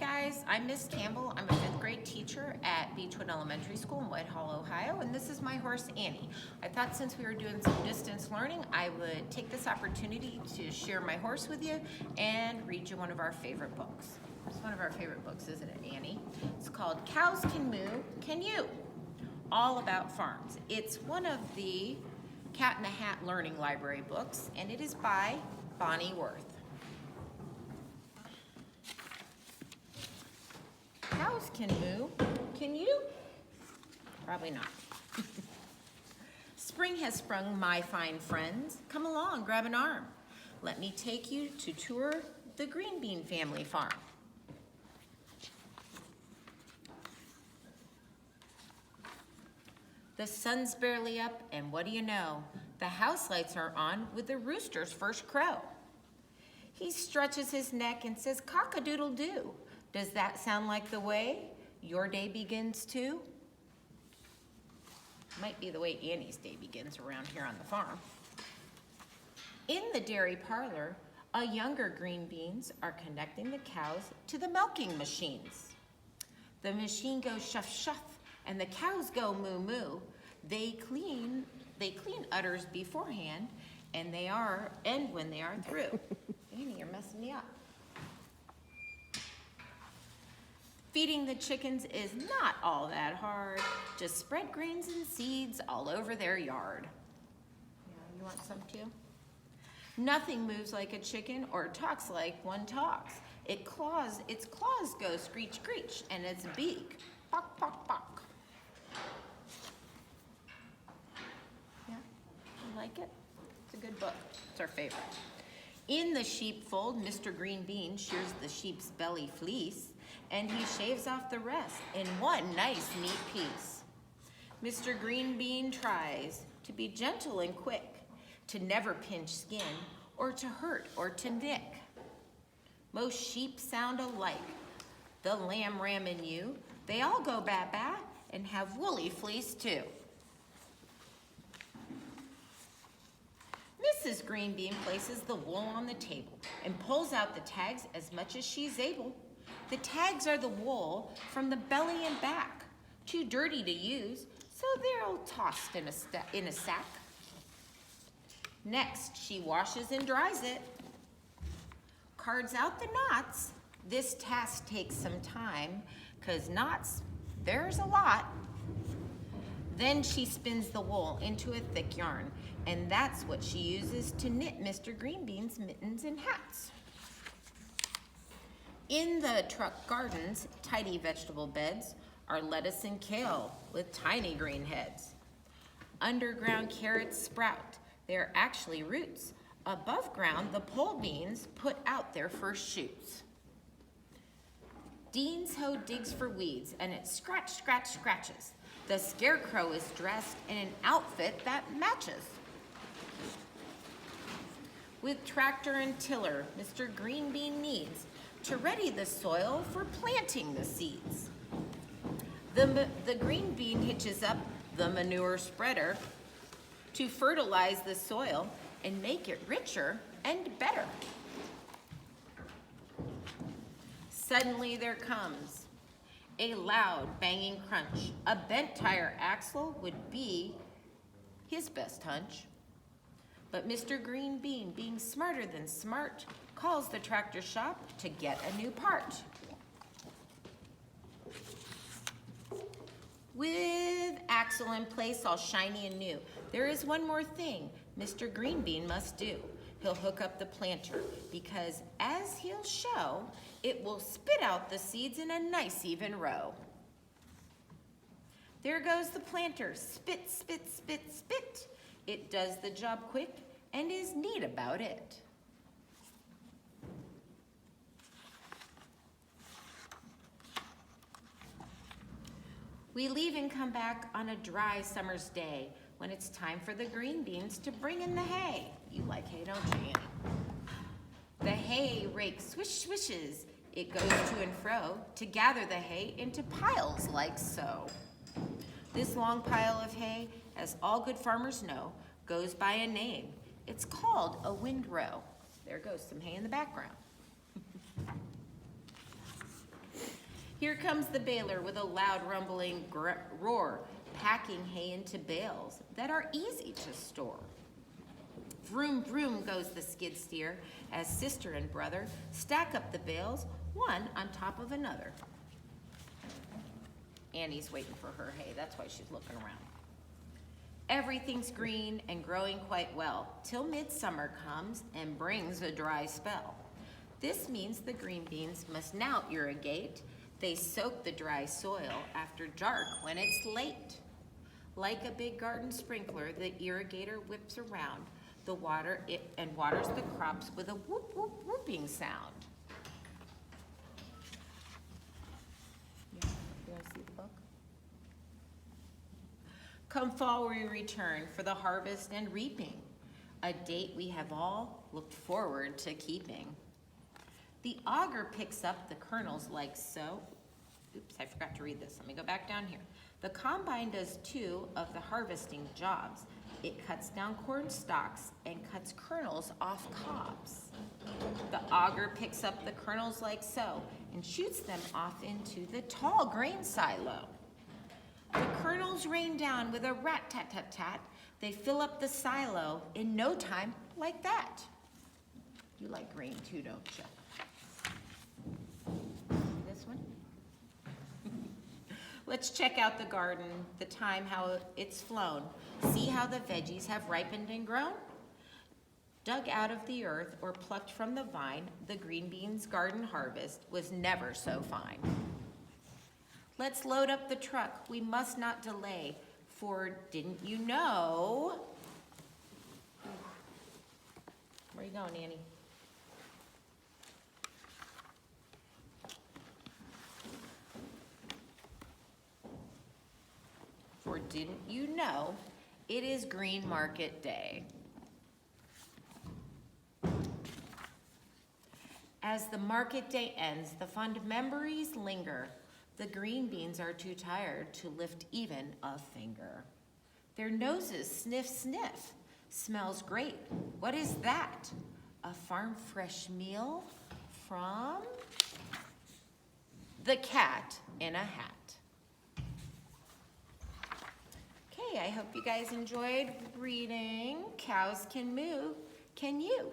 guys, I'm Miss Campbell. I'm a 5th grade teacher at Beechwood Elementary School in Whitehall, Ohio, and this is my horse Annie. I thought since we were doing some distance learning, I would take this opportunity to share my horse with you and read you one of our favorite books. It's one of our favorite books, isn't it, Annie? It's called Cows Can Moo, Can You? All about farms. It's one of the Cat in the Hat learning library books, and it is by Bonnie Worth. Cows can moo. Can you? Probably not. Spring has sprung, my fine friends. Come along, grab an arm. Let me take you to tour the green bean family farm. The sun's barely up, and what do you know? The house lights are on with the rooster's first crow. He stretches his neck and says, cock-a-doodle-doo. Does that sound like the way your day begins too? Might be the way Annie's day begins around here on the farm. In the dairy parlor, younger green beans are connecting the cows to the milking machines. The machine goes shuff shuff and the cows go moo moo. They clean udders beforehand and when they are through. Annie, you're messing me up. Feeding the chickens is not all that hard. Just spread grains and seeds all over their yard. Yeah, you want some too? Nothing moves like a chicken or talks like one talks. Its claws go screech screech and its beak pock pock pock. Yeah, you like it? It's a good book. It's our favorite. In the sheepfold, Mr. Green Bean shears the sheep's belly fleece, and he shaves off the rest in one nice, neat piece. Mr. Green Bean tries to be gentle and quick, to never pinch skin, or to hurt, or to nick. Most sheep sound alike. The lamb, ram, and ewe, they all go ba-ba and have woolly fleece too. Mrs. Green Bean places the wool on the table and pulls out the tags as much as she's able. The tags are the wool from the belly and back, too dirty to use, so they're all tossed in a sack. Next, she washes and dries it, cards out the knots. This task takes some time, 'cause knots, there's a lot. Then she spins the wool into a thick yarn, and that's what she uses to knit Mr. Green Bean's mittens and hats. In the truck gardens, tidy vegetable beds are lettuce and kale with tiny green heads. Underground carrots sprout. They're actually roots. Above ground, the pole beans put out their first shoots. Dean's hoe digs for weeds, and it scratch, scratch, scratches. The scarecrow is dressed in an outfit that matches. With tractor and tiller, Mr. Green Bean needs to ready the soil for planting the seeds. The green bean hitches up the manure spreader to fertilize the soil and make it richer and better. Suddenly there comes a loud banging crunch. A bent tire axle would be his best hunch. But Mr. Green Bean, being smarter than smart, calls the tractor shop to get a new part. With axle in place all shiny and new, there is one more thing Mr. Green Bean must do. He'll hook up the planter because, as he'll show, it will spit out the seeds in a nice even row. There goes the planter, spit, spit, spit, spit. It does the job quick and is neat about it. We leave and come back on a dry summer's day when it's time for the green beans to bring in the hay. You like hay, don't you, Annie? The hay rake swish swishes. It goes to and fro to gather the hay into piles like so. This long pile of hay, as all good farmers know, goes by a name. It's called a windrow. There goes some hay in the background. Here comes the baler with a loud rumbling roar, packing hay into bales that are easy to store. Vroom, vroom goes the skid steer as sister and brother stack up the bales, one on top of another. Annie's waiting for her hay, that's why she's looking around. Everything's green and growing quite well, till midsummer comes and brings a dry spell. This means the green beans must now irrigate. They soak the dry soil after dark when it's late. Like a big garden sprinkler, the irrigator whips around the water and waters the crops with a whoop, whoop, whooping sound. Yeah, you want to see the book? Come fall we return for the harvest and reaping, a date we have all looked forward to keeping. The auger picks up the kernels like so. Oops, I forgot to read this. Let me go back down here. The combine does two of the harvesting jobs. It cuts down corn stalks and cuts kernels off cobs. The auger picks up the kernels like so and shoots them off into the tall grain silo. The kernels rain down with a rat-tat-tat-tat. They fill up the silo in no time like that. You like grain too, don't you? This one? Let's check out the garden, the time how it's flown. See how the veggies have ripened and grown? Dug out of the earth or plucked from the vine, the green beans garden harvest was never so fine. Let's load up the truck, we must not delay, for didn't you know? Where are you going, Annie? For didn't you know, it is Green Market Day. As the market day ends, the fond memories linger. The green beans are too tired to lift even a finger. Their noses sniff, sniff. Smells great. What is that? A farm fresh meal from the cat in a hat. Okay, I hope you guys enjoyed reading Cows Can Moo. Can you?